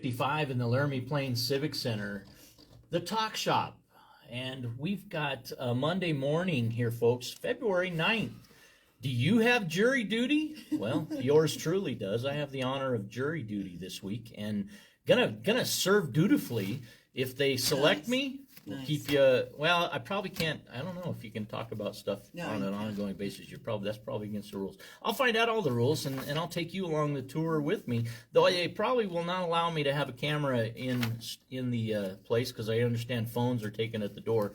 7:55 in the Laramie Plains Civic Center, the Talk Shop. And we've got Monday morning here, folks, February 9th. Do you have jury duty? Well, yours truly does. I have the honor of jury duty this week and gonna serve dutifully. If they select me, we'll keep you. Well, I probably can't. I don't know if you can talk about stuff on an ongoing basis. That's probably against the rules. I'll find out all the rules and I'll take you along the tour with me. Though they probably will not allow me to have a camera in the place because I understand phones are taken at the door.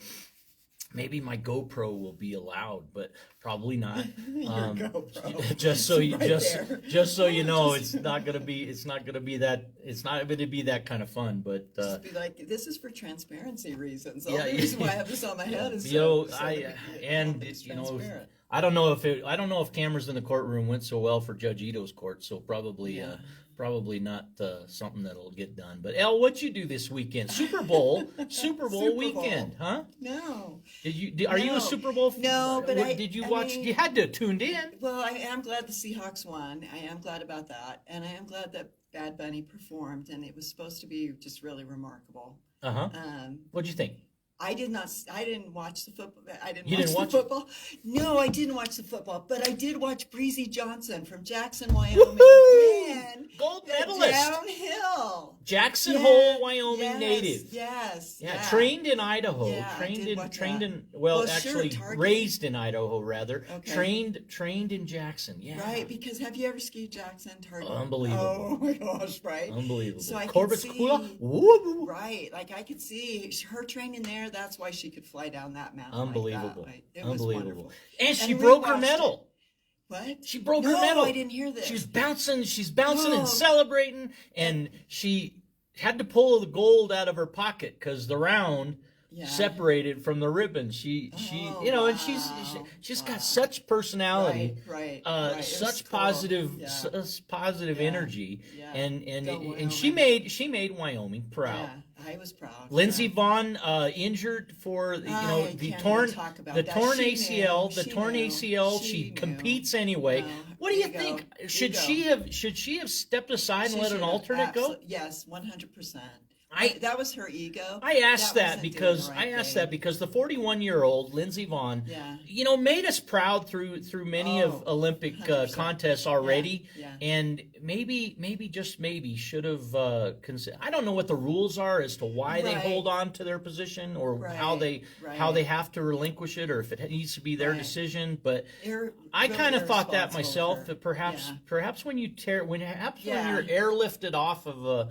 Maybe my GoPro will be allowed, but probably not. GoPro. Just so you know, It's not going to be that kind of fun. But just be like, this is for transparency reasons. The Yeah, only reason why I have this on my head is I don't know if cameras in the courtroom went so well for Judge Ito's court, so probably not something that'll get done. But Elle, what'd you do this weekend? Super Bowl weekend, huh? No. Are you a Super Bowl? No, but did you watch? You had to have tuned in. Well, I am glad the Seahawks won. I am glad about that, and I am glad that Bad Bunny performed, and it was supposed to be just really remarkable. What'd you think? I didn't watch the football. You didn't watch football. No, I didn't watch the football, but I did watch Breezy Johnson from Jackson, Wyoming. Woo-hoo! Gold medalist. Downhill. Jackson Hole, Wyoming native. Yes. Yeah, trained in Idaho. Yeah, Raised in Idaho rather. Okay. Trained in Jackson. Yeah. Right, because have you ever skied Jackson, Target? Unbelievable. Oh my gosh, right? Unbelievable. So I Corbett's could see, Kula. Woo-hoo. right, like I could see her training there. That's why she could fly down that mountain. Unbelievable. Like that. It was wonderful. And she broke her rewatched medal. What? She broke her medal. I didn't hear this. She's bouncing and celebrating, and she had to pull the gold out of her pocket because the round separated from the ribbon. She's got such personality, right. such Cool. positive energy, Yeah. and she made Wyoming proud. Yeah, I was proud. Lindsey Vonn injured for the torn ACL. She competes anyway. No. What do you think? Should she have stepped aside and let an alternate go? Yes, 100%. That was her ego. I asked that because the 41-year-old Lindsey Vonn, made us proud through many of Olympic contests already, and maybe just maybe should have considered. I don't know what the rules are as to why they hold on to their position or how they have to relinquish it or if it needs to be their decision. But I kind of thought that myself. That perhaps when you're airlifted off of a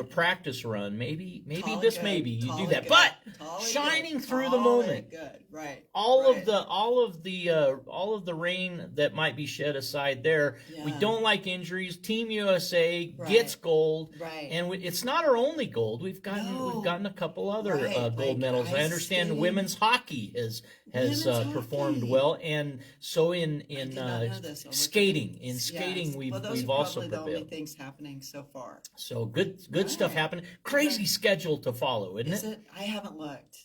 practice run. Maybe you do that, but shining through the moment. Good, right. All of the rain that might be shed aside there. Yeah. We don't like injuries. Team USA gets gold, and it's not our only gold. We've gotten a couple other gold medals. I understand women's hockey has performed well, and so in skating. In skating, we've also prevailed. The only things happening so far. So good stuff happening. Crazy schedule to follow, isn't it? Is it? I haven't looked.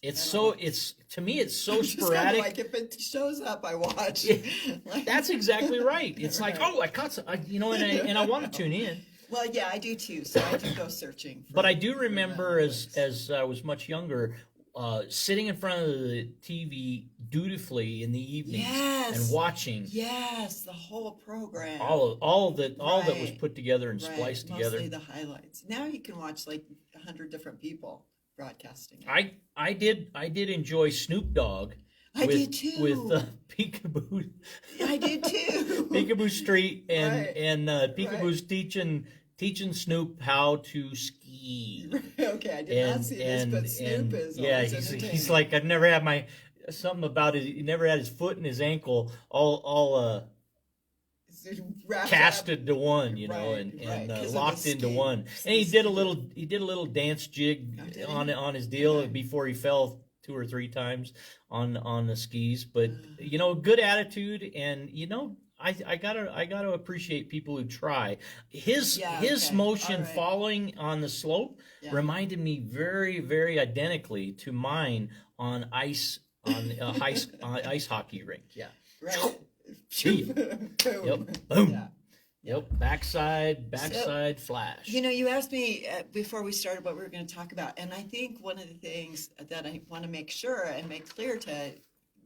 To me it's so I'm sporadic. Like if it shows up, I watch. That's exactly right. It's like, I caught and I want to tune in. Well, yeah, I do too. So I do go searching. But I do remember as I was much younger, sitting in front of the TV dutifully in the evenings and watching. Yes, the whole program. All that was put together and spliced together. Mostly the highlights. Now you can watch like 100 different people broadcasting it. I did enjoy Snoop Dogg. I did too. With Peekaboo. I did too. Peekaboo Street and Peekaboo's teaching Snoop how to ski. Okay, I did not see this, but Snoop is he's like, I've never had something about he never had his foot and his ankle all casted to one, and locked into one. And he did a little dance jig on his deal before he fell 2 or 3 times on the skis. But good attitude, and I gotta appreciate people who try. His motion falling on the slope reminded me very, very identically to mine on ice on a ice hockey rink. Yeah. Right. Yep. Boom. Yep, backside flash. You know, you asked me before we started what we were going to talk about, and I think one of the things that I want to make sure and make clear to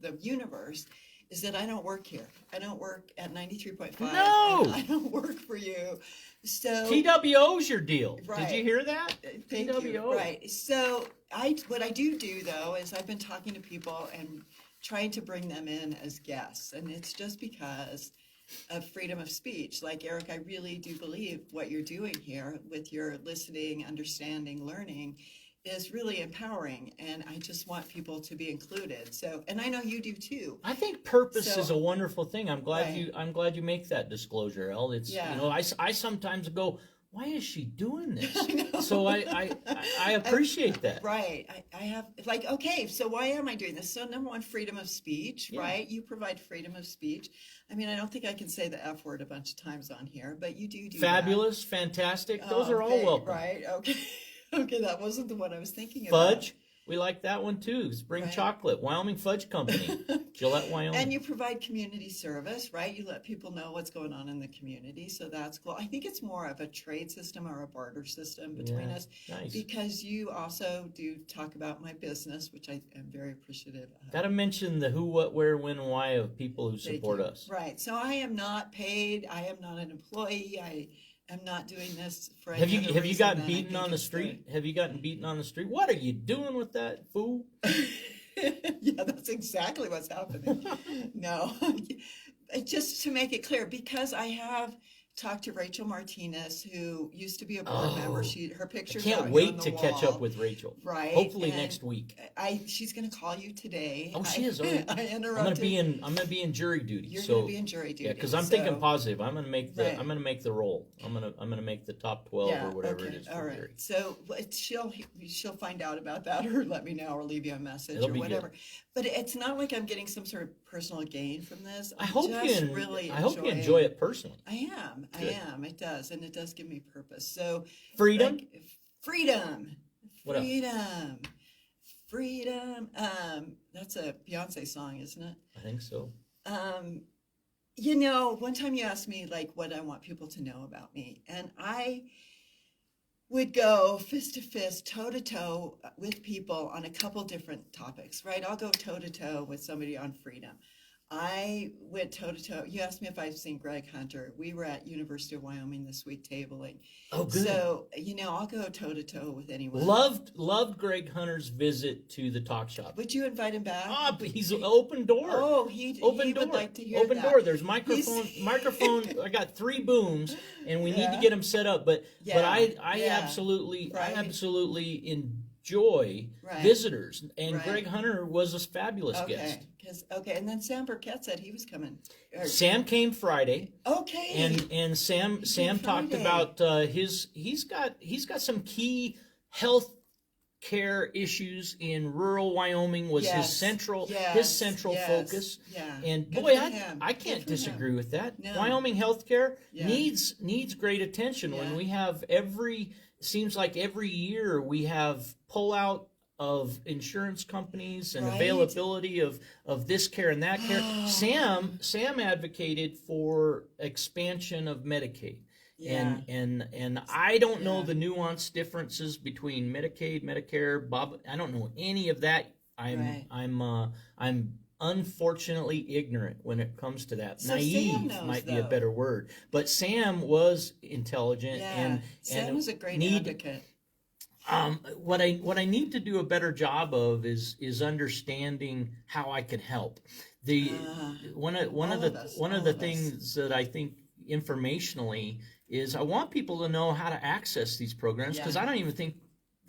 the universe is that I don't work here. I don't work at 93.5. No! I don't work for you. So TWO's your deal. Right. Did you hear that? Thank you. Right. So what I do though is I've been talking to people and trying to bring them in as guests, and it's just because of freedom of speech. Like, Eric, I really do believe what you're doing here with your listening, understanding, learning is really empowering, and I just want people to be included. So, and I know you do too. I think purpose So- is a wonderful thing. I'm glad Right. I'm glad you make that disclosure, El. It's Yeah. you know, I sometimes go, why is she doing this? I know. So I appreciate that. Right. I have, like, okay, so why am I doing this? So, number one, freedom of speech, Yeah. right? You provide freedom of speech. I mean, I don't think I can say the F word a bunch of times on here, but you do that. Fabulous, fantastic. Those are all Okay, welcome. Right. Okay. Okay. That wasn't the one I was thinking about. Fudge, we like that one too. Spring Right. chocolate, Wyoming Fudge Company, Gillette, Wyoming. And you provide community service, right? You let people know what's going on in the community. So that's cool. I think it's more of a trade system or a barter system between Yeah, us, nice. because you also do talk about my business, which I am very appreciative of. Got to mention the who, what, where, when, and why of people who Thank support you. us. Right. So I am not paid. I am not an employee. I am not doing this for Have any you other have you reason gotten than I beaten think on the it's street? Have you gotten beaten on the street? What are you doing with that fool? Yeah, that's exactly what's happening. No, just to make it clear, because I have talked to Rachel Martinez, who used to be a board member. Oh, Her I picture's can't out here wait on the to catch wall. up with Rachel. Right. Hopefully and next week. she's going to call you today. Oh, she is. Oh, I I'm interrupted. gonna be in jury duty. You're so going to be in jury duty. yeah, because I'm so- thinking positive. I'm gonna make the Right. I'm gonna make the roll. I'm gonna make the top 12 or whatever it is for all right. jury. So she'll find out about that, or let me know, or leave you a message, It'll or be good. whatever. But it's not like I'm getting some sort of personal gain from this. I hope just you really I hope you enjoy it personally. I am. Good. It does, and it does give me purpose. So Freedom. like, freedom, What else? freedom. That's a Beyonce song, isn't it? I think so. You know, one time you asked me like what I want people to know about me, and I would go fist to fist, toe to toe with people on a couple different topics, right? I'll go toe to toe with somebody on freedom. I went toe to toe. You asked me if I've seen Greg Hunter. We were at University of Wyoming this week tabling. Oh, good. So, you know, I'll go toe to toe with anyone. Loved Greg Hunter's visit to the talk shop. Would you invite him back? Ah, but he's an open door. Oh, he Open door. would like to hear Open that. door. There's microphone. He's- Microphone. I got 3 booms, and we need to Yeah. get them set up. But Yeah, I yeah. absolutely Right. enjoy Right. visitors, and Right. Greg Hunter was a fabulous Okay, guest. and then Sam Burkett said he was coming. Sam came Friday, Okay. and Sam talked Friday. about he's got some key health care issues in rural Wyoming was his Yes, central yes, focus. Yeah. And Good boy, for him. I Good can't for him. disagree with that. No. Wyoming healthcare Yeah. needs great attention. When Yeah. we have seems like every year we have pullout of insurance companies and Right. availability of this care and that care. Sam advocated for expansion of Medicaid. Yeah. And I don't know Yeah. the nuanced differences between Medicaid, Medicare, Bob. I don't know any of that. Right. I'm unfortunately ignorant when it comes to that. So Sam Naive knows, might be a though. better word. But Sam was intelligent Yeah. and Sam was a great need advocate. what I need to do a better job of is understanding how I can help. One of all the of us, one of all the of us. things that I think informationally is I want people to know how to access these programs, because Yeah. I don't even think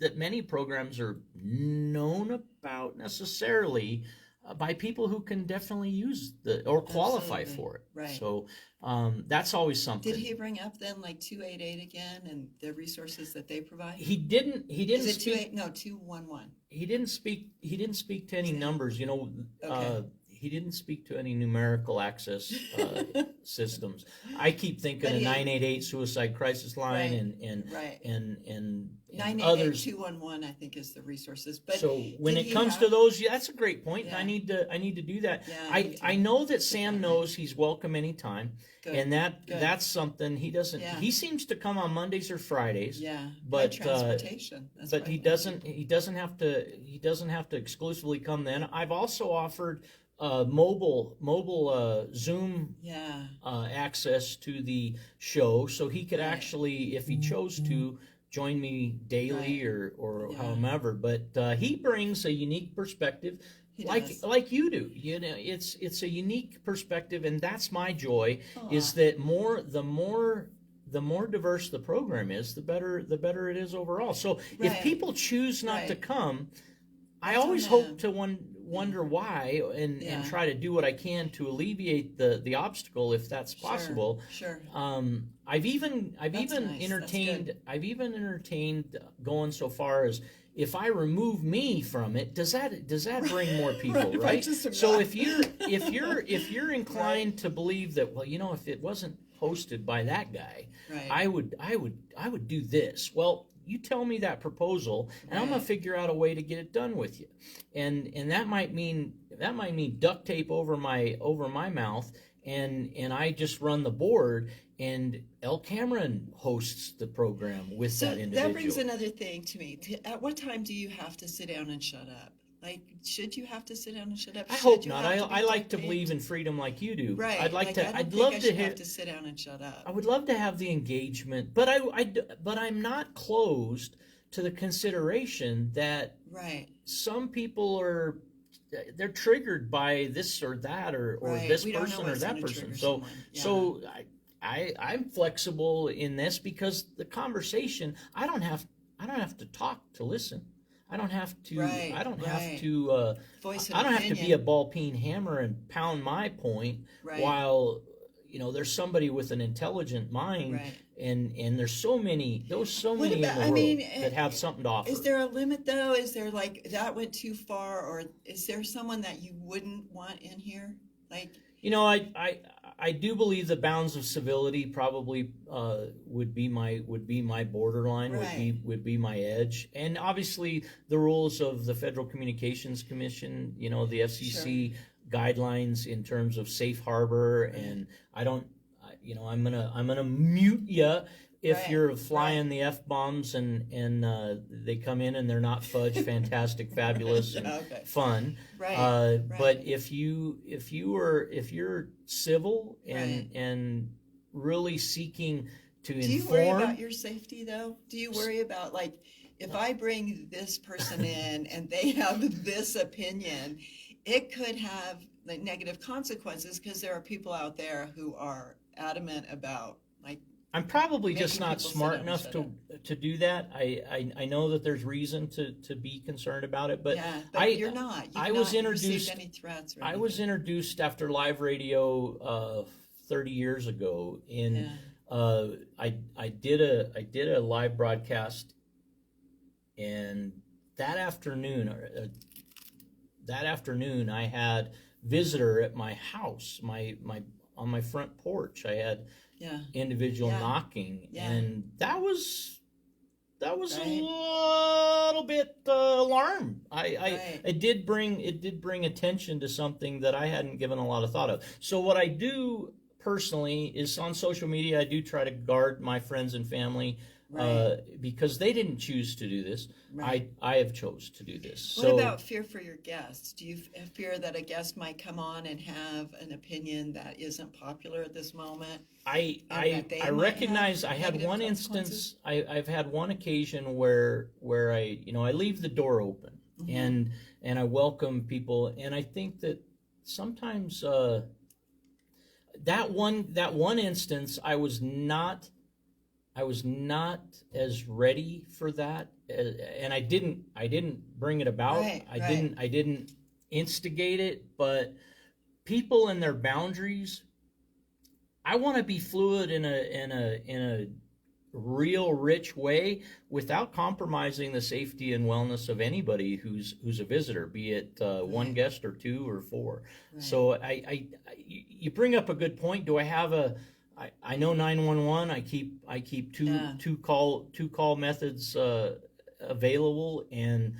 that many programs are known about necessarily by people who can definitely use or qualify Absolutely. for it. Right. So that's always something. Did he bring up then like 288 again and the resources that they provide? He didn't Is it speak. 211? He didn't speak to any numbers. Okay. didn't speak to any numerical access systems. I keep thinking But of he- 988 suicide crisis line Right, right. and 988 others. 211, I think, is the resources. But So when did it he comes have- to those, yeah, that's a great point. Yeah. I need to do that. Yeah, me too. I know that Sam knows he's welcome anytime, Good, and good. that's something he doesn't. Yeah. He seems to come on Mondays or Fridays. Yeah, but, by transportation. That's But why he I- doesn't have to exclusively come then. I've also offered mobile Zoom Yeah, access to the show, so he could Right. actually, if he chose to, join me daily or Yeah. however. But he brings a unique perspective, he like does. like you do. You know, it's a unique perspective, and that's my joy. Is Aw. that the more diverse the program is, the better it is overall. So if Right. people choose not to Right. come, I That's on always them. hope to wonder why and Yeah. try to do what I can to alleviate the obstacle if that's possible. Sure. I've even That's nice. That's entertained good. I've even entertained going so far as, if I remove me from it, does that bring more people, Right, right? just am So not. if you're inclined to believe that, well, if it wasn't hosted by that guy, Right. I would do this. Well, you tell me that proposal, and I'm gonna Right. figure out a way to get it done with you. And that might mean duct tape over my mouth, and I just run the board, and El Cameron hosts the program with So that individual. that brings another thing to me. At what time do you have to sit down and shut up? Like, should you have to sit down and shut up? I Should hope you not. have be I like to duct-taped? believe in freedom like you do. Right. I'd like to. I don't I'd think love I to should hear. have to sit down and shut up. I would love to have the engagement, but I'm not closed to the consideration that Right. some people they're triggered by this or that or Right. this We don't know person or what's that gonna person. trigger So someone. Yeah. so I'm flexible in this, because the conversation, I don't have to talk to listen. I don't have to. Right, I don't right. have to. Voice an I don't have to be opinion. a ball peen hammer and pound my point Right. while there's somebody with an intelligent mind, Right. and there's so many in the about- world I mean, that have something to offer. Is there a limit though? Is there, like, that went too far, or is there someone that you wouldn't want in here? Like, I do believe the bounds of civility probably would be my borderline, Right. would be my edge, and obviously the rules of the Federal Communications Commission, the FCC guidelines in terms of safe harbor, and I'm gonna mute you if Right, you're flying the F-bombs and they come in and they're not fudge, fantastic, fabulous, and Yeah, okay. fun. right. But if you're civil Right. and really seeking to Do you worry inform, about your safety though? Do you worry about, like, if I bring this person in and they have this opinion, it could have, like, negative consequences, because there are people out there who are adamant about, like, I'm probably just making not people sit smart down and enough shut to do that. I know that there's reason to be concerned about it, but yeah, but you're not. You've I was not received introduced. any threats. Or I was anything. introduced after live radio 30 years ago. I did a live broadcast, and that afternoon I had visitor at my house, on my front porch. I had Yeah. individual Yeah. knocking, Yeah. and that was Right. a little bit alarmed. Right. It did bring attention to something that I hadn't given a lot of thought of. So what I do personally is, on social media, I do try to guard my friends and family, Right. because they didn't choose to do this. Right. I have chose to do this. What So about fear for your guests? Do you fear that a guest might come on and have an opinion that isn't popular at this moment? and that they I might recognize have I had negative one consequences? instance. I've had one occasion where I leave the door open, Mhm. and I welcome people, and I think that sometimes that one instance I was not as ready for that, and I didn't bring it about. Right, I right. didn't instigate it, but people and their boundaries. I want to be fluid in a real rich way without compromising the safety and wellness of anybody who's a visitor, be it one guest or two or four. Right. So you bring up a good point. Do I have I know 911. I keep two call methods available, and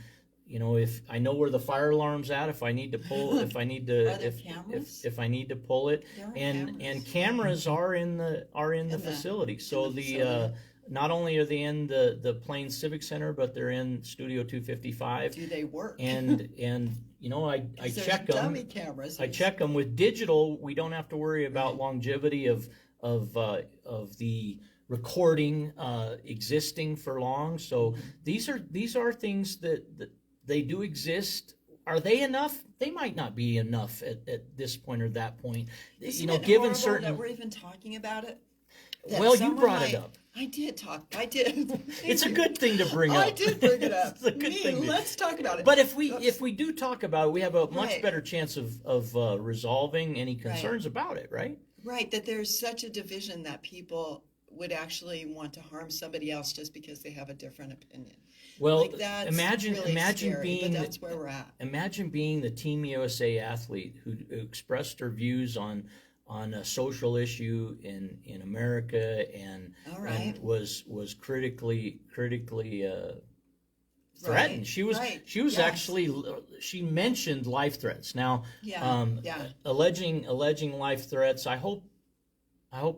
if I know where the fire alarm's at, if I need to pull, if I need to, Are there cameras? if I need to pull it, There are and cameras are in the facility. So facility. not only are they in the Plains Civic Center, but they're in Studio 255. Do they work? And I 'Cause there's check them. dummy cameras. I check them with digital. We don't have to worry about longevity of the recording existing for long. So these are things that they do exist. Are they enough? They might not be enough at this point or that point. Isn't it Given horrible certain. that we're even talking about it? That Well, you someone brought it might- up. I did talk. I did. It's a good thing to bring up. I did bring it up. It's a good Me, thing to- let's talk about it. But if we do talk about it, we have a much Right. better chance of resolving any concerns about it, right? Right, that there's such a division that people would actually want to harm somebody else just because they have a different opinion. Well, Like, that's imagine really scary, being but that's where we're at. Imagine being the Team USA athlete who expressed her views on a social issue in America and, All right. and was critically threatened. Right, She was right, yes. actually she mentioned life threats. Now, Yeah. alleging life threats. I hope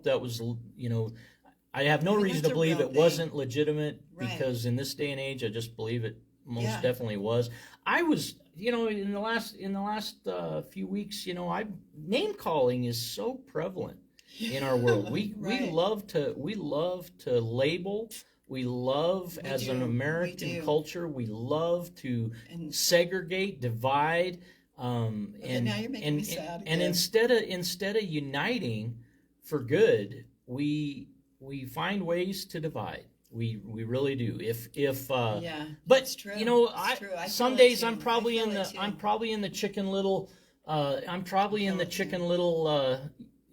that was I have no I mean, reason that's to a believe real it thing. wasn't legitimate Right. because in this day and age, I just believe it most Yeah. definitely was. I was, in the last few weeks, name calling is so prevalent in our world. We Right. love to label. We love, We as an do. American We do. culture, we love to And segregate, divide, Okay, now you're making me sad and again. instead of uniting for good, we find ways to divide. We really do. yeah, But it's true. I It's true. I some feel it days too. I'm probably I in feel the it too. I'm probably in the Chicken Little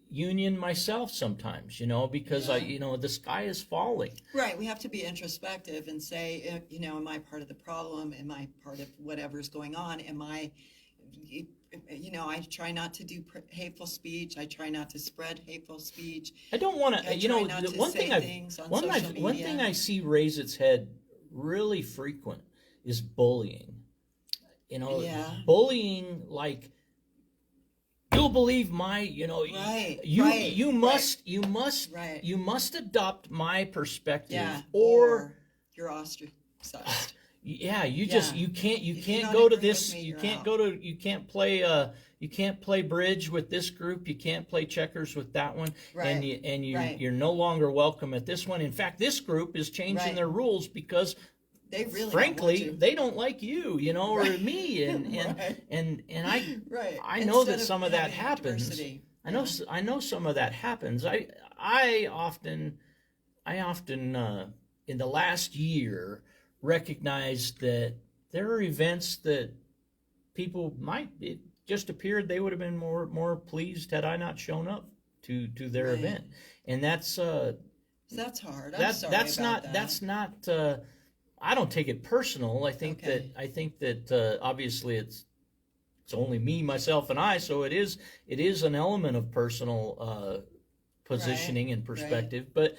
union myself sometimes, because Yeah. the sky is falling. Right, we have to be introspective and say, am I part of the problem? Am I part of whatever's going on? I try not to do hateful speech. I try not to spread hateful speech. I don't want I to, try not the to one say thing things on one social one media. thing I see raise its head really frequent is bullying. Yeah. Bullying, like, you'll believe my, Right, you right, you right. must adopt my perspective, Yeah, or you're ostracized. yeah, you Yeah. just you can't If you don't go to agree with this me, you you're can't out. go to you can't play bridge with this group, you can't play checkers with that one, and Right, right. you're no longer welcome at this one. In fact, this group is changing Right. their rules because They really frankly don't want they don't like you, or Right. me, and Right. I Right. I know that Instead of some of that having happens. diversity, I know some of that happens. I often in the last year recognized that there are events that people it just appeared they would have been more pleased had I not shown up to their Right. event, and that's That's hard. I'm that's sorry that's about not that. that's not I don't take it personal. I think Okay. that obviously it's only me, myself, and I, so it is an element of personal positioning and perspective, but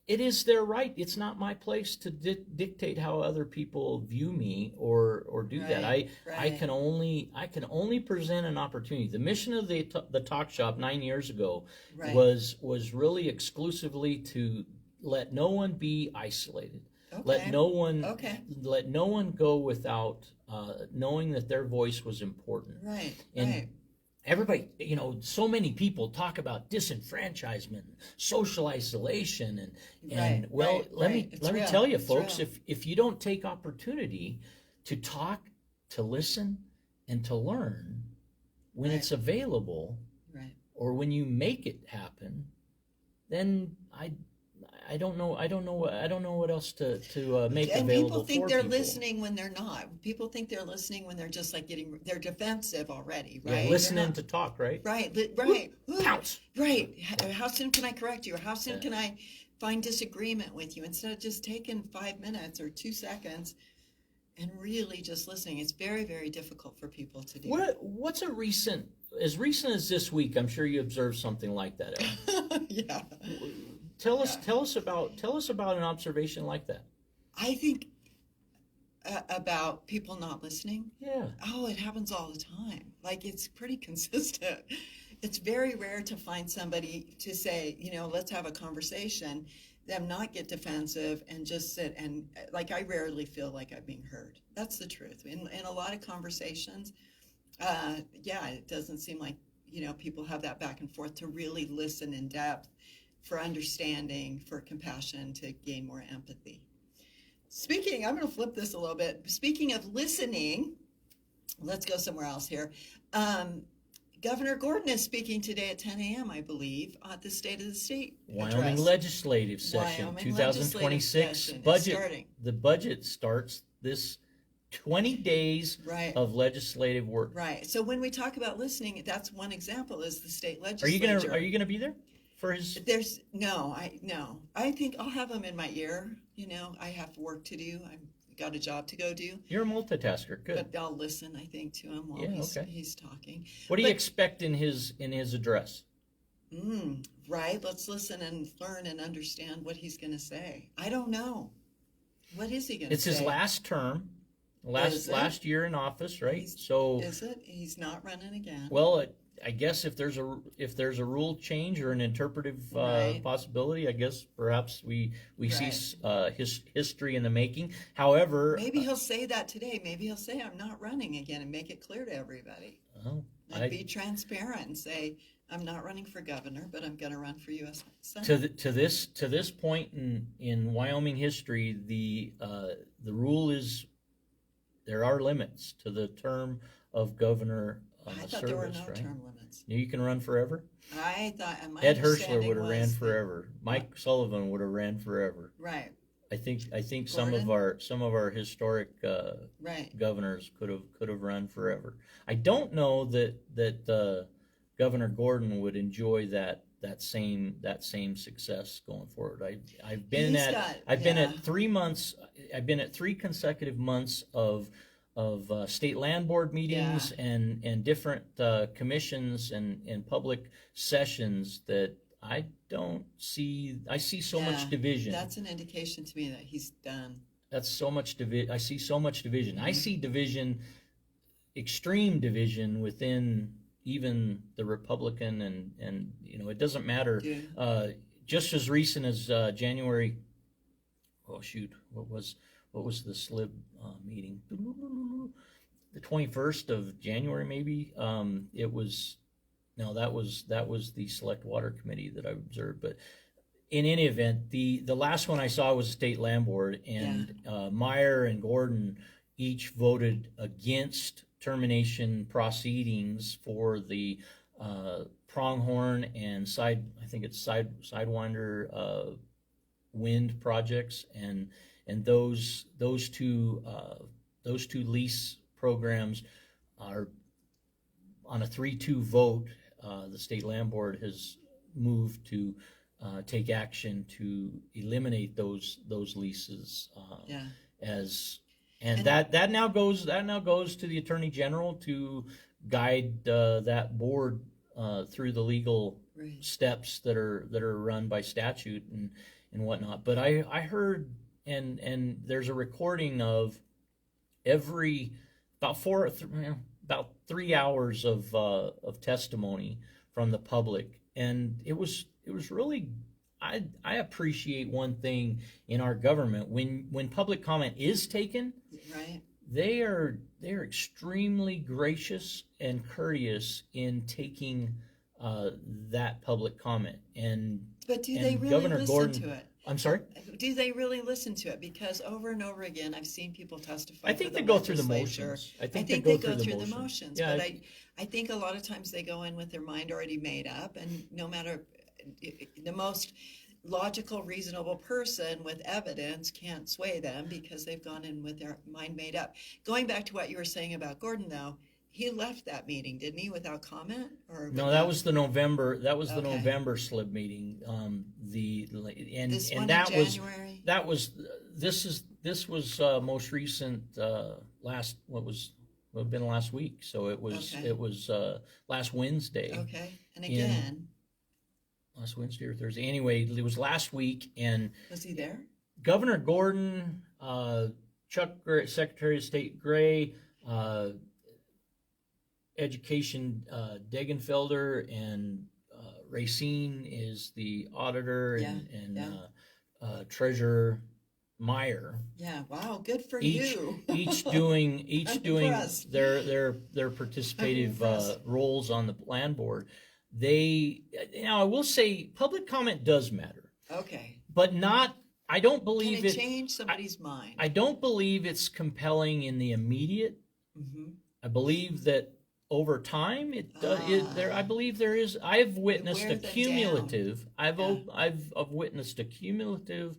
it is their right. It's not my place to dictate how other people view me or do that. I Right. can only present an opportunity. The mission of the Talk Shop 9 years ago Right. was really exclusively to let no one be isolated. Let Okay. no one Okay. let no one go without knowing that their voice was important. Right. And right. everybody, so many people talk about disenfranchisement, social isolation, and Right, well, right, let right. me It's let me real. tell you, It's folks, real. if you don't take opportunity to talk, to listen, and to learn when Right. it's available, Right. or when you make it happen, then I don't know what else to make And available people think for they're people. listening when they're not. People think they're listening when they're just like they're defensive already, Yeah, right? They're listening not- to talk, right? Right, right. Ooh, Pounce. Right. How soon can I correct you? Or how soon can I find disagreement with you instead of just taking 5 minutes or 2 seconds and really just listening. It's very, very difficult for people to do. What's as recent as this week? I'm sure you observed something like that, Ellen. Yeah. Tell us about an observation like that. I think about people not listening. Yeah. Oh, it happens all the time. Like, it's pretty consistent. It's very rare to find somebody to say, let's have a conversation, them not get defensive and just sit and, like, I rarely feel like I'm being heard. That's the truth. In a lot of conversations, it doesn't seem like, people have that back and forth to really listen in depth for understanding, for compassion, to gain more empathy. I'm going to flip this a little bit. Speaking of listening, let's go somewhere else here. Governor Gordon is speaking today at 10 a.m., I believe, at the State of the State Wyoming address. legislative session, Wyoming 2026 legislative session is budget. starting. The budget starts this 20 days Right. of legislative work. Right. So when we talk about listening, that's one example is the state legislature. Are you gonna be there for his? No. I think I'll have him in my ear. I have work to do. I've got a job to go do. You're a multitasker. Good. But I'll listen, I think, to him while he's talking. What do you expect in his address? Right. Let's listen and learn and understand what he's going to say. I don't know. What is he going to say? It's his last term, last year in office, right? Is it? He's not running again. Well, I guess if there's a rule change or an interpretive possibility, I guess perhaps we see his history in the making. However, maybe he'll say that today. Maybe he'll say I'm not running again and make it clear to everybody. And be transparent and say I'm not running for governor, but I'm going to run for U.S. Senate. To this point in Wyoming history, the rule is there are limits to the term of governor. I thought there were no term limits. You can run forever. I thought Ed Herschler would have ran forever. Mike Sullivan would have ran forever. Right. I think Gordon? some of our historic governors could have run forever. I don't know that Governor Gordon would enjoy that same success going forward. I've been at 3 months. I've been at 3 consecutive months of state land board meetings and different commissions and public sessions that I see so much division. That's an indication to me that he's done. That's so much division. I see so much division. I see division, extreme division within even the Republican and it doesn't matter. Just as recent as January. Oh shoot, what was the SLIB meeting? The 21st of January, maybe. That was the Select Water Committee that I observed. But in any event, the last one I saw was the State Land Board, and Meyer and Gordon each voted against termination proceedings for the Pronghorn and Sidewinder wind projects, and those two lease programs are on a 3-2 vote. The State Land Board has moved to take action to eliminate those leases that now goes to the Attorney General to guide that board through the legal steps that are run by statute and whatnot. But I heard and there's a recording of about 3 hours of testimony from the public, and it was really. I appreciate one thing in our government when public comment is taken. Right. They are extremely gracious and courteous in taking that public comment. But do they really Governor listen Gordon, to it? I'm sorry? Do they really listen to it? Because over and over again, I've seen people testify. I think they go through the motions. I think they go through the motions. Yeah, but I think a lot of times they go in with their mind already made up, and no matter the most logical, reasonable person with evidence can't sway them because they've gone in with their mind made up. Going back to what you were saying about Gordon, though, he left that meeting, didn't he, without comment? Or No, that was the November. That was the Okay. November SLIB meeting. And this and one that in was January? this was most recent. Last what would have been last week. So it was Okay. last Wednesday. Okay, and in- again, Last Wednesday or Thursday. Anyway, it was last week, and was he there? Governor Gordon, Chuck Gray, Secretary of State Gray, Education Degenfelder, and Racine is the auditor, and yeah. Treasurer Meyer. Yeah, wow, good for Each you. each doing I'm doing impressed. their participative impressed. roles on the land board. Now I will say public comment does matter, Okay. but not. I don't Can believe it change somebody's mind? I don't believe it's compelling in the immediate. Mhm. I believe that over time I believe there is. I've witnessed wear a them cumulative. Yeah. I've witnessed a cumulative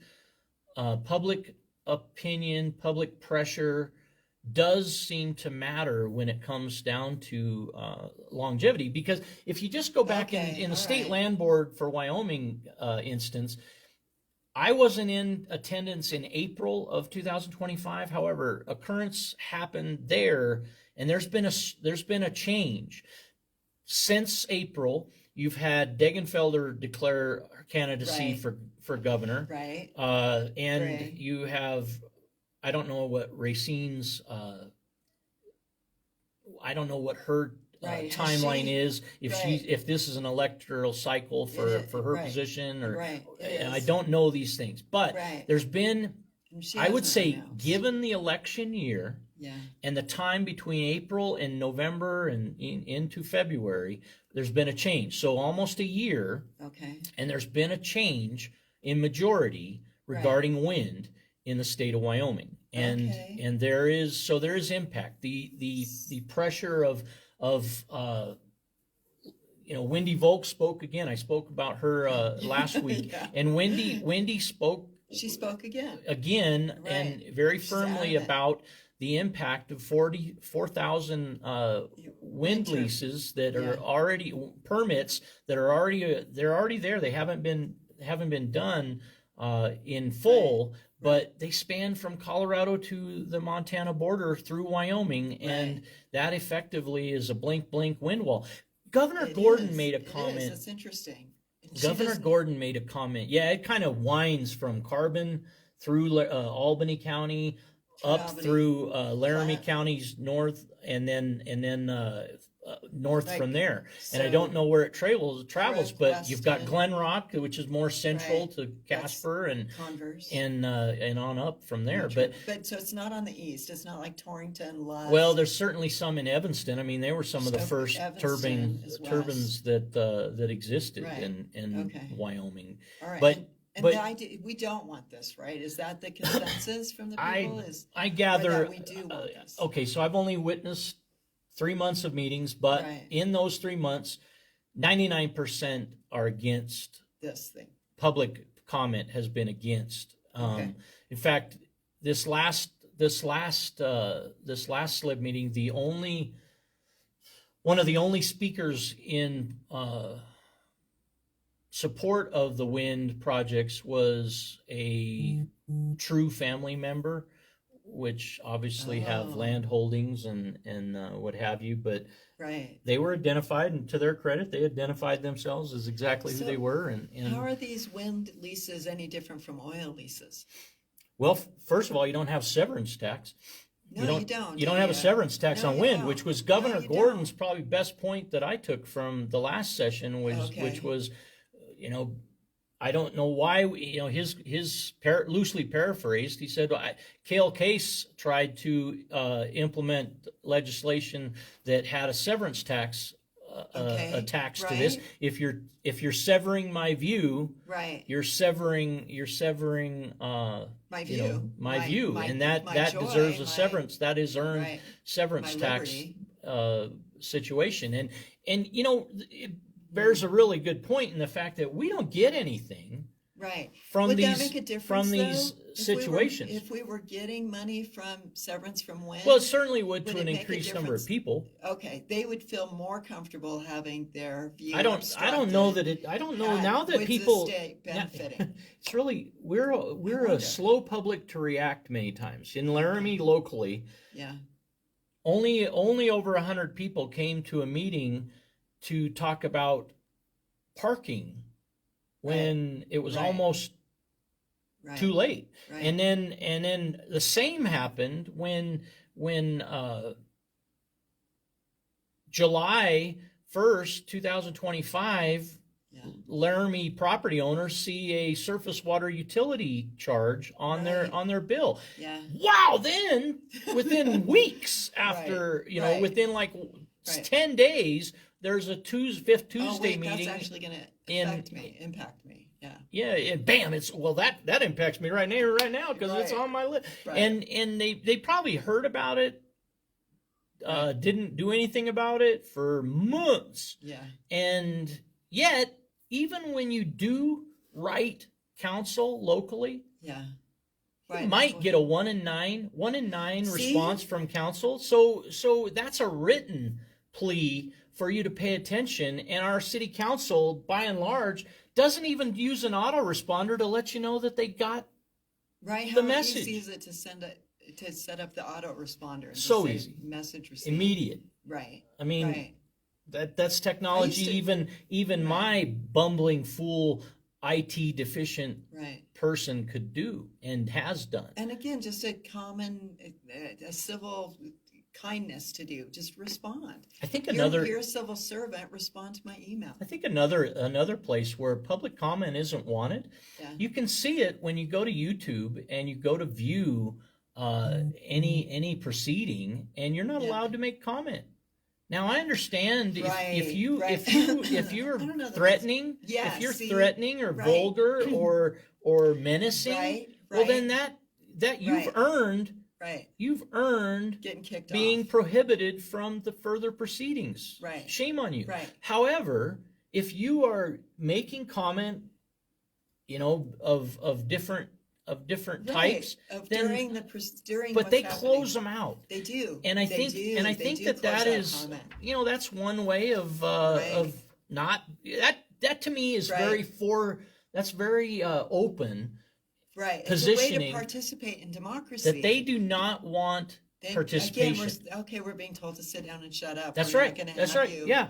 public opinion, public pressure does seem to matter when it comes down to longevity. Because if you just go back Okay, in the all state right. land board for Wyoming instance, I wasn't in attendance in April of 2025. However, occurrence happened there, and there's been a change since April. You've had Degenfelder declare candidacy Right. for governor, Right. and Right. you have, I don't know what Racine's, I don't know what her Right. Has timeline she- is. right. If this is an electoral cycle for her right. position, or Right. It and I is. don't know these things, but Right. there's been, And she I would hasn't say, announced. given the election year Yeah. and the time between April and November and into February, there's been a change. So almost a year, Okay. and there's been a change in majority regarding wind in the state of Wyoming. And Okay. and there is impact. The pressure of Wendy Volk spoke again. I spoke about her last week, Yeah. and Wendy spoke She spoke again. again and Right. very She's firmly adamant. about the impact of 44,000 wind Winter. leases that are Yeah. already permits that are already they're already there. They haven't been done in full, but they span from Colorado to the Montana border through Wyoming, and Right. that effectively is a blink wind wall. Governor It Gordon is. made a It is. comment. It's interesting. She Governor doesn't- Gordon made a comment. Yeah, it kind of winds from Carbon through Albany County up Albany. through Laramie Platte. County's north, and then north Right. from there. And I So- don't know where it travels, but you've got Weston. Glen Rock, which is more central Right. to Casper, Converse. and on up from there. But But so it's not on the east. It's not like Torrington, Lusk. well, there's certainly some in Evanston. I mean, they were some of the So first Evanston is west. turbines that existed Right. in Okay. Wyoming. All right. but- and but- the idea, we don't want this, right? Is that the consensus from the people? Is I gather. that we do want this. Okay, so I've only witnessed 3 months of meetings, but Right. in those 3 months, 99% are against. this thing? Public comment has been against. Okay. In fact, this last SLIB meeting, one of the only speakers in support of the wind projects was a true family member, which obviously have Oh. land holdings and what have you, but Right. they were identified, and to their credit, they identified themselves as exactly who So, they were. And How are these wind leases any different from oil leases? well, first of all, you don't have severance tax. No, you don't. You don't have a severance tax No, on you wind, don't. which was No, Governor you Gordon's don't. probably best point that I took from the last session was, Okay. which was, I don't know why, his loosely paraphrased, he said, Cale Case tried to implement legislation that had a severance tax Okay, attached to this. right. If you're severing my view, Right. you're severing My view. my view, my- and that my that joy, deserves a my- severance. That is earned Right. severance My tax liberty. situation, and it bears a really good point in the fact that we don't get anything Right. from Would these that make a difference, from these though, situations. if we were getting money from severance from WIN? Well, it certainly would Would to it an make a increased number of difference? people. Okay, they would feel more comfortable having their view I don't know obstructed. that it. I don't know now that With people. the state benefiting. It's really we're wonder. a slow public to react many times. In Laramie locally, Yeah. only over 100 people came to a meeting to talk about parking when it was Right. almost Right. too late. Right. And then the same happened when July 1st, 2025, Yeah. Laramie property owners see a surface water utility charge on Right. their bill. Yeah. Wow, then within weeks after, Right. within like Right. 10 days, there's a fifth Tuesday Oh, wait, meeting. that's actually going to impact me. Yeah. Yeah, and bam, it's that impacts me right now because it's Right. on my list. Right. And they probably heard about it, didn't do anything about it for months. Yeah. And yet, even when you do write counsel locally, Yeah. you Right. might get a 1 in 9 See? response from counsel. So that's a written plea for you to pay attention. And our city council, by and large, doesn't even use an autoresponder to let you know that they got Right. the How message. easy is it to set up the autoresponder? And So say easy. Message received. immediate. Right. I mean, Right. that's technology. to- Even my bumbling fool, IT deficient Right. person could do and has done. And again, just a common, a civil kindness to do. Just respond. I think You're a civil servant. Respond to my email. I think another place where public comment isn't wanted. Yeah. You can see it when you go to YouTube and you go to view any proceeding, and you're not Yeah. allowed to make comment. Now I understand if Right, you right. if you're I don't know that threatening, Yeah, if you're see? threatening or Right. vulgar or menacing, Right. well Right. then that you've Right. earned Right. Getting kicked being off. prohibited from the further proceedings. Right. Shame on you. Right. However, if you are making comment, of different types, Of then during but what's they happening. close them out. They do. And I They think do. and I They think do that close is comment. that's one way of not that to me is Right. that's very open Right. positioning It's a way to participate in democracy. that they do not want participation. Again, we're being told to sit down and shut up. That's We're right. not gonna That's have right. you. Yeah.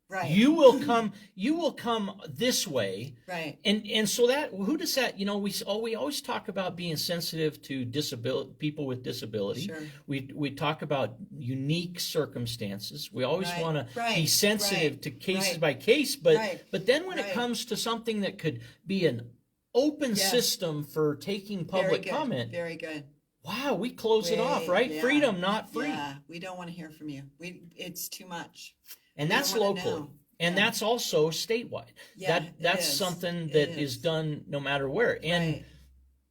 Right. You will come this way. Right. And so that who does that? We always talk about being sensitive to people with disability. Sure. We talk about unique circumstances. We always Right, want to be right, sensitive right, to cases right, by case, but right, then when it right. comes to something that could be an open Yes. system for taking public Very good. comment, Very good. wow, we close it off, Way- right? yeah, Freedom, not free. Yeah, we don't want to hear from you. It's too much. And We that's don't wanna local. know. And Yeah. that's also statewide. Yeah, That's it is. something It that is is. done no matter where. And Right.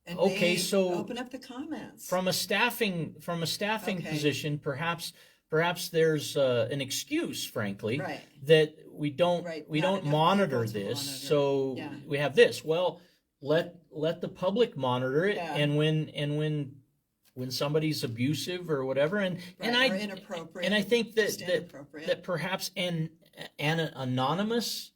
And okay, they so open up the comments. from a staffing Okay. position, perhaps there's an excuse, frankly, Right. that we don't Right, we not don't enough monitor people to this. monitor. So Yeah. we have this. Well, let the public monitor it, Yeah. and when somebody's abusive or whatever, and Right, or inappropriate. and I think Just inappropriate. that perhaps an anonymous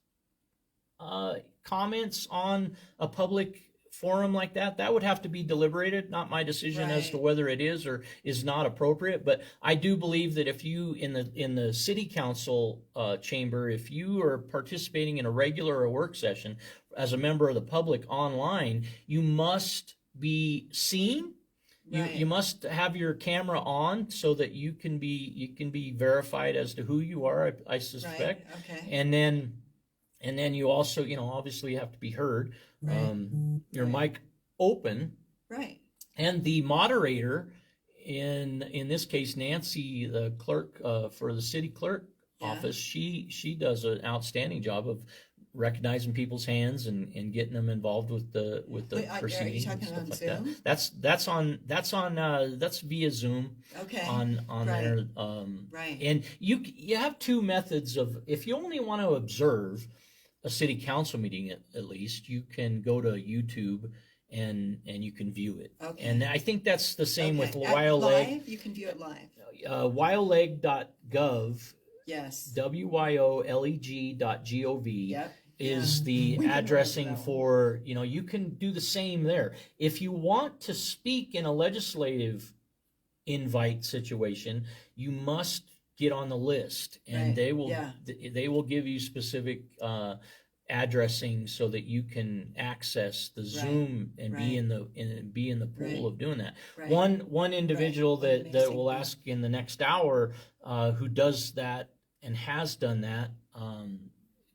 comments on a public forum like that would have to be deliberated. Not my decision as to Right. whether it is or is not appropriate, but I do believe that if you in the city council chamber, if you are participating in a regular or work session as a member of the public online, you must be seen. Right. You must have your camera on so that you can be verified as to who you are, I suspect. Right. Okay. And then you also, obviously have to be heard. Right. Your Right. mic open, Right. and the moderator, in this case Nancy, the clerk for the city clerk Yeah. office, she does an outstanding job of recognizing people's hands and getting them involved with the Wait, are you proceedings and talking stuff on like Zoom? that. That's via Zoom Okay. on Right. there. Right. And you have two methods of, if you only want to observe, a city council meeting at least, you can go to YouTube and you can view it. Okay. And I think that's the same with Okay. WyoLeg. Live? You can view it live. WyoLeg.gov, Yes. WYOLEG.gov Yep. is Yeah. the We can addressing remember that for, you can do the same there. If you want to speak in a legislative invite situation, you must get on the list, and Right. they will Yeah. they will give you specific addressing so that you can access the Zoom and be in the pool Right. of doing that. Right. One individual Right. that Amazing. will ask in the next hour who does that and has done that,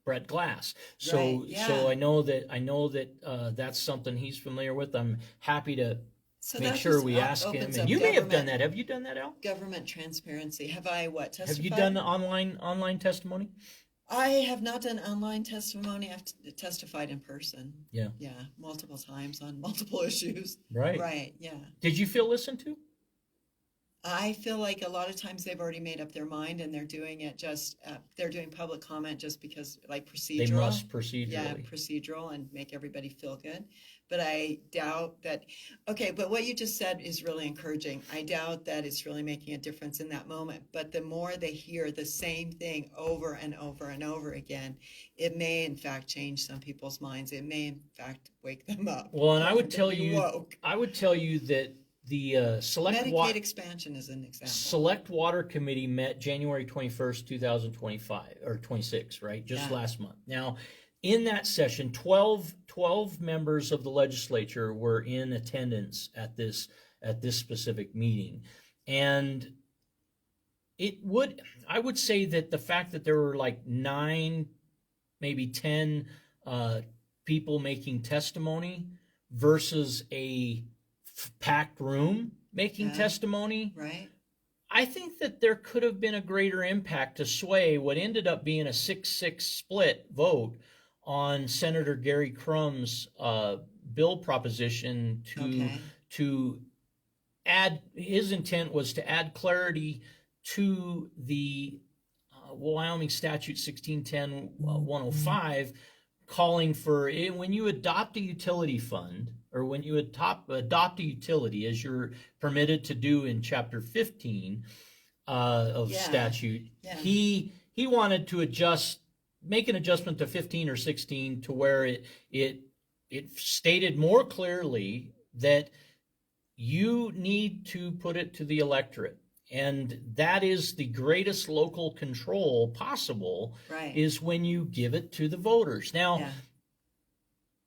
Brett Glass. So Right, yeah. so I know that that's something he's familiar with. I'm happy to So make that sure just we ask him. opens And up you may have done government- that. Have you done that, Al? Government transparency. Have I testified? Have you done online testimony? I have not done online testimony. I've testified in person. Yeah. Yeah, multiple times on multiple issues. Right. Right, yeah. Did you feel listened to? I feel like a lot of times they've already made up their mind and they're doing it they're doing public comment just because, like, procedural. They must procedurally. Yeah, procedural and make everybody feel good. But I doubt that, okay, but what you just said is really encouraging. I doubt that it's really making a difference in that moment. But the more they hear the same thing over and over and over again, it may in fact change some people's minds. It may in fact wake them up. Well, and I would They'll tell be you, woke. that the Medicaid expansion is an example. Select Water Committee met January 21st, 2025, or 26, right? Just Yeah. last month. Now, in that session, 12 members of the legislature were in attendance at this specific meeting. And I would say that the fact that there were like 9, maybe 10 people making testimony versus a packed room making Yeah. testimony, Right? I think that there could have been a greater impact to sway what ended up being a 6-6 split vote on Senator Gary Crumb's bill proposition to add. His intent was to add clarity to the Wyoming Statute 1610-105, calling for when you adopt a utility fund, or when you adopt a utility, as you're permitted to do in Chapter 15 of Yeah. statute, Yeah. he wanted to make an adjustment to 15 or 16 to where it stated more clearly that you need to put it to the electorate. And that is the greatest local control possible, Right. is when you give it to the voters. Now, Yeah.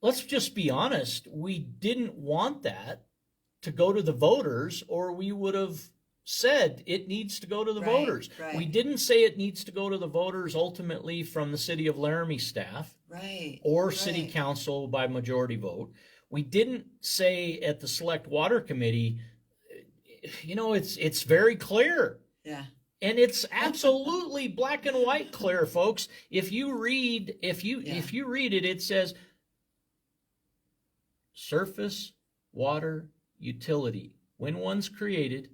let's just be honest. We didn't want that to go to the voters, or we would have said it needs to go to the Right, voters. right. We didn't say it needs to go to the voters ultimately from the city of Laramie staff Right. or city Right. council by majority vote. We didn't say at the Select Water Committee. It's very clear. Yeah. And it's absolutely black and white clear, folks. If you read it, it says surface water utility. When one's created,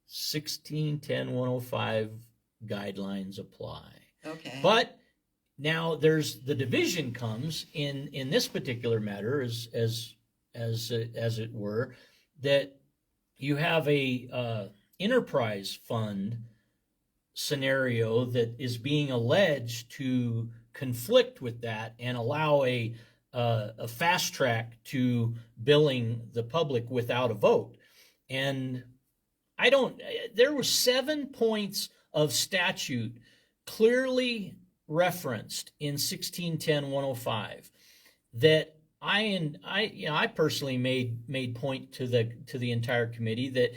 1610-105 guidelines apply. Okay. But now there's the division comes in this particular matter, as it were, that you have a enterprise fund scenario that is being alleged to conflict with that and allow a fast track to billing the public without a vote. And there were 7 points of statute clearly referenced in 1610-105 that I personally made point to the entire committee that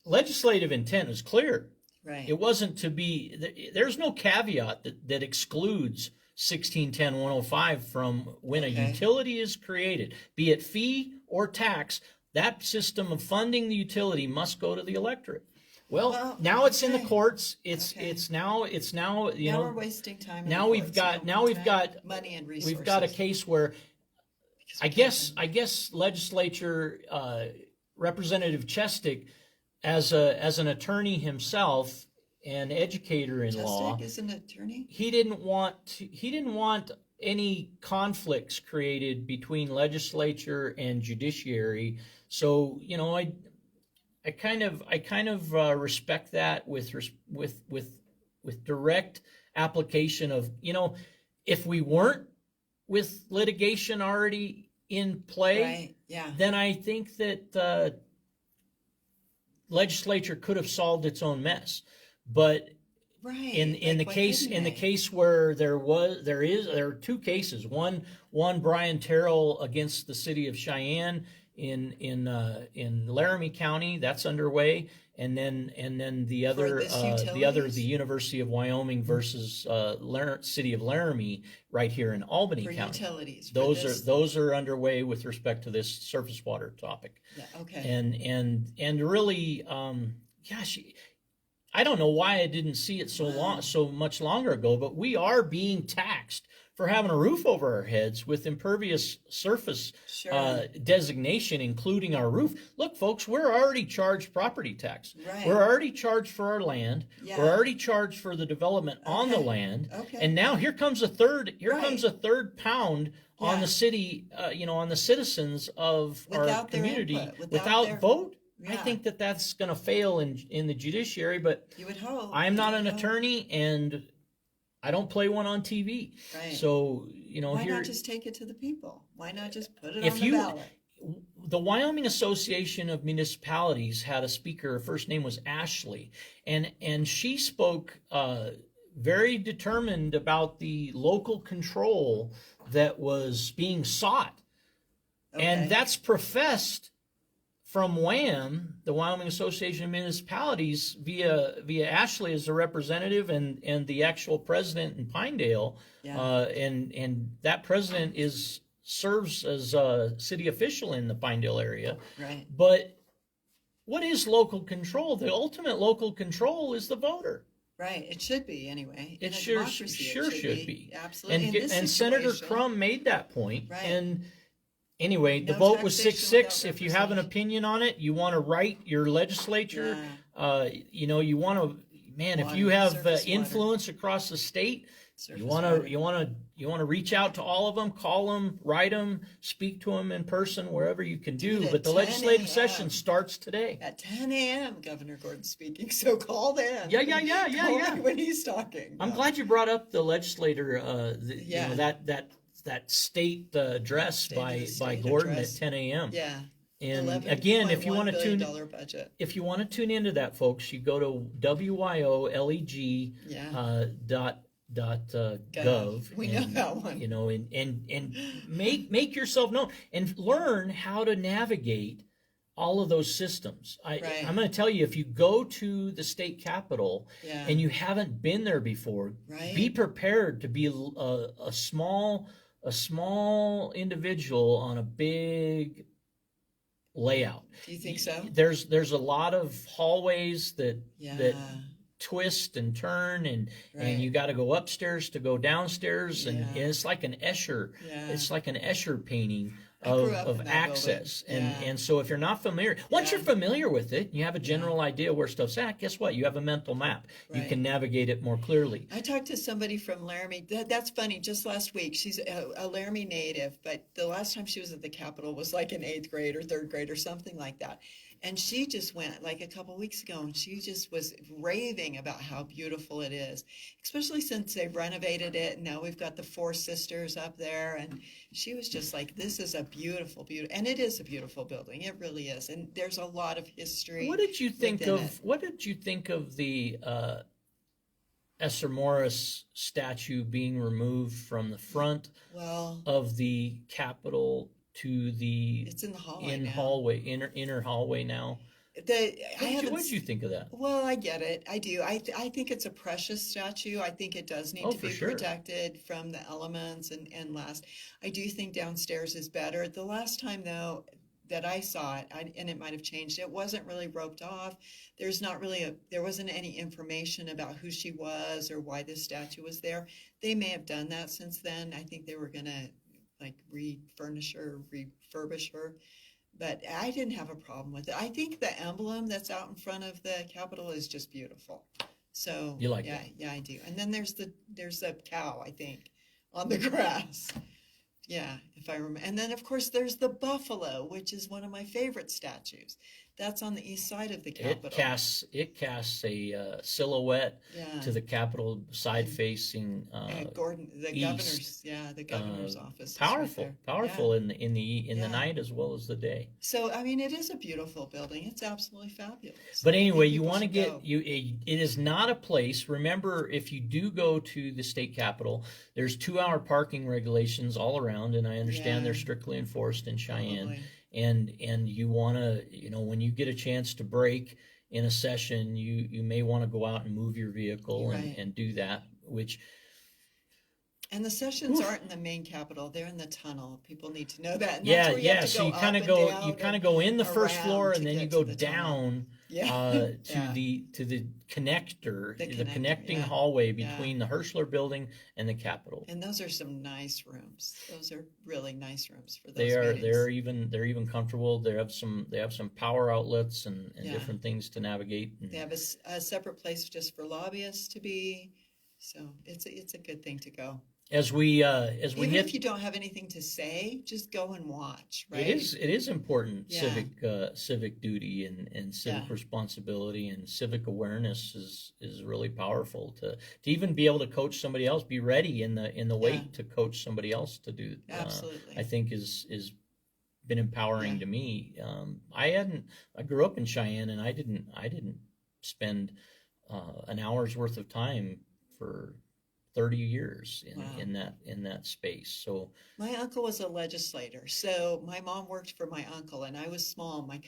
legislative intent is clear. Right. It wasn't to be. There's no caveat that excludes 1610-105 from when a Okay. utility is created, be it fee or tax. That system of funding the utility must go to the electorate. Well, now it's in the okay. courts. It's Okay. now Now we're wasting time. in now the we've courts, got- now we've time, got- money and resources. we've got a case where Because I we guess can't- legislature Representative Chestic, as an attorney himself and educator in law, Chestic is an attorney. he didn't want any conflicts created between legislature and judiciary. So, you know, I kind of respect that with direct application of, you know, if we weren't with litigation already in play, Right. Yeah. then I think that legislature could have solved its own mess. But Right. in the Like, why case couldn't they? where there are two cases. One Brian Terrell against the city of Cheyenne in Laramie County, that's underway, and then the other this the University of Wyoming versus city of Laramie right here in Albany For County. utilities. For Those this- are underway with respect to this surface water topic. Yeah, okay. And really, gosh, I don't know why I didn't see it so much longer ago, but we are being taxed for having a roof over our heads with impervious surface Sure. designation, including our roof. Look, folks, we're already charged property tax. Right. We're already charged for our land. Yeah. We're already charged for the development on the Okay. land. Okay. And now here comes a third. Right. Comes a third pound on Yeah. the city. On the citizens of our Without their community input, without their- vote. I Yeah. think that's going to fail in the judiciary, but You would hope. I'm You not would an hope. attorney and I don't play one on TV. Right. So, Why here not just take it to the people? Why not just put it If on the you- ballot? the Wyoming Association of Municipalities had a speaker. Her first name was Ashley, and she spoke very determined about the local control that was being sought, Okay. and that's professed from WAM, the Wyoming Association of Municipalities, via Ashley as the representative and the actual president in Pinedale, Yeah. and that president serves as a city official in the Pinedale area. Right. But what is local control? The ultimate local control is the voter. Right. It should be anyway. It In a sure democracy, should be. Absolutely. In this And Senator situation, Crum made that point. Right. And anyway, the No vote was taxation 6-6. without If you have an representation. opinion on it, you want to write your legislature. You want to, man, if Water, you have surface water. influence across the state, Surface you water. want to reach out to all of them, call them, write them, speak to them in person, wherever you can Do do. it But the at 10 legislative session a.m. starts today. At 10 a.m., Governor Gordon's speaking, so call then. Yeah. Call me when he's talking. I'm glad you brought up the legislator, Yeah. that state address State of by the state Gordon address. at 10 a.m. Yeah. And again, if you want to $11.1 tune billion budget. if you want to tune into that, folks, you go to wyoleg Yeah. .gov. We know that one. You know, and make yourself known and learn how to navigate all of those systems. Right. I'm going to tell you, if you go to the state capitol Yeah. and you haven't been there before, Right. be prepared to be a small individual on a big layout. Do you think so? There's a lot of hallways that Yeah. twist and turn and Right. you got to go upstairs to go downstairs and Yeah. it's like an Escher. Yeah. It's like an Escher painting I grew of, up of in that access. building. Yeah. And so if you're not familiar, once Yeah. you're familiar with it, you have a general idea where stuff's at, guess what? You have a mental map. You Right. can navigate it more clearly. I talked to somebody from Laramie. That's funny. Just last week, she's a Laramie native, but the last time she was at the Capitol was like in 8th grade or 3rd grade or something like that. And she just went like a couple weeks ago, and she just was raving about how beautiful it is, especially since they've renovated it. And now we've got the Four Sisters up there, and she was just like, "This is a beautiful, beautiful," and it is a beautiful building. It really is, and there's a lot of history. What did you think within of it. what did you think of the Esser Morris statue being removed from the front Well, of the Capitol to the it's in the hallway now. inner hallway now? What did you think of that? Well, I get it. I do. I think it's a precious statue. I think it does need Oh, to for be sure. protected from the elements and last. I do think downstairs is better. The last time though that I saw it, and it might have changed, it wasn't really roped off. There wasn't any information about who she was or why this statue was there. They may have done that since then. I think they were gonna like refurnish her, refurbish her. But I didn't have a problem with it. I think the emblem that's out in front of the Capitol is just beautiful. So You like yeah, it? yeah, I do. And then there's the cow, I think, on the grass. Yeah, if I remember. And then, of course, there's the buffalo, which is one of my favorite statues. That's on the east side of the Capitol. It casts a silhouette Yeah. to the Capitol side facing Gordon, the east. governor's, the governor's office. is powerful, right there. powerful Yeah. in the Yeah. night as well as the day. So, I mean, it is a beautiful building. It's absolutely fabulous. But I think anyway, you people want to should get go. it is not a place. Remember, if you do go to the state capitol, there's 2-hour parking regulations all around, and I understand Yeah. they're strictly enforced in Cheyenne. Probably. And you want to, when you get a chance to break in a session, you may want to go out and move your vehicle Right. and do that, which And the sessions Oof. aren't in the main Capitol; they're in the tunnel. People need to know that. And yeah, that's where you have to so go you kind up of and go down you kind of and go in the first around floor, to and then get you to go the tunnel. down Yeah. to Yeah. the connector, The the connector, connecting yeah. hallway Yeah. between the Hirschler building and the Capitol. And those are some nice rooms. Those are really nice rooms for those They are meetings. they're even comfortable. They have some power outlets and Yeah. different things to navigate. And They have a separate place just for lobbyists to be. So it's a good thing to go. as we Even hit, if you don't have anything to say, just go and watch. Right? it is important. Yeah. Civic duty and civic Yeah. responsibility and civic awareness is really powerful to even be able to coach somebody else. Be ready in the wait Yeah. to coach somebody else to do. Absolutely. I think is been empowering Yeah. to me. I grew up in Cheyenne, and I didn't spend an hour's worth of time for 30 years Wow. in that space. So My uncle was a legislator, so my mom worked for my uncle, and I was small. My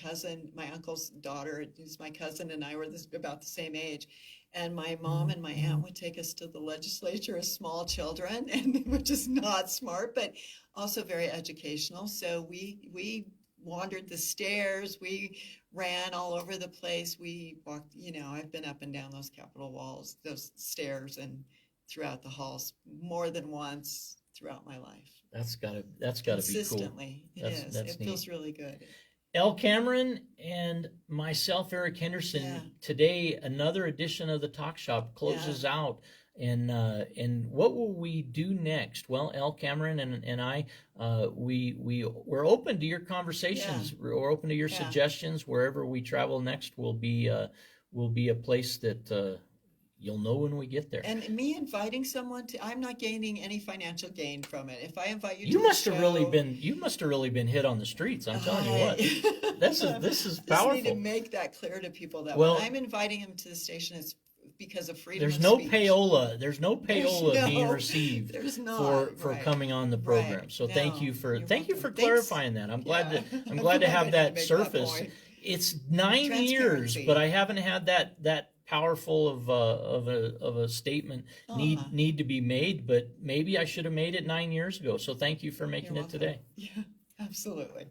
uncle's daughter, who's my cousin, and I were about the same age. And my mom and my aunt would take us to the legislature as small children, and which is not smart, but also very educational. So we wandered the stairs, we ran all over the place. We walked, I've been up and down those Capitol walls, those stairs, and throughout the halls more than once throughout my life. that's gotta be cool. Consistently, it That's- is. that's It feels really good. Elle Cameron and myself, Eric Henderson. Yeah. Today, another edition of the Talk Shop closes out. And what will we do next? Well, Elle Cameron and I, we're open to your conversations. We're open to your Yeah. suggestions. Wherever we travel next will be a place that you'll know when we get there. And me inviting someone I'm not gaining any financial gain from it. If I invite you to You the must have really show, been hit on the streets. I'm telling you what. This is Just need to powerful. make that clear to people that Well, when I'm inviting them to the station, it's because of freedom There's of no speech. payola. There's no There's payola being no- received There's not for right. coming on the program. Right. So No, thank you for you're welcome. for Thanks. clarifying that. I'm glad Yeah. to I'm glad to have I that make surface. point. It's 9 years, Transparency. but I haven't had that powerful of a statement need to be made. But maybe I should have made it 9 years ago. So thank you for making You're it today. welcome. Yeah, absolutely.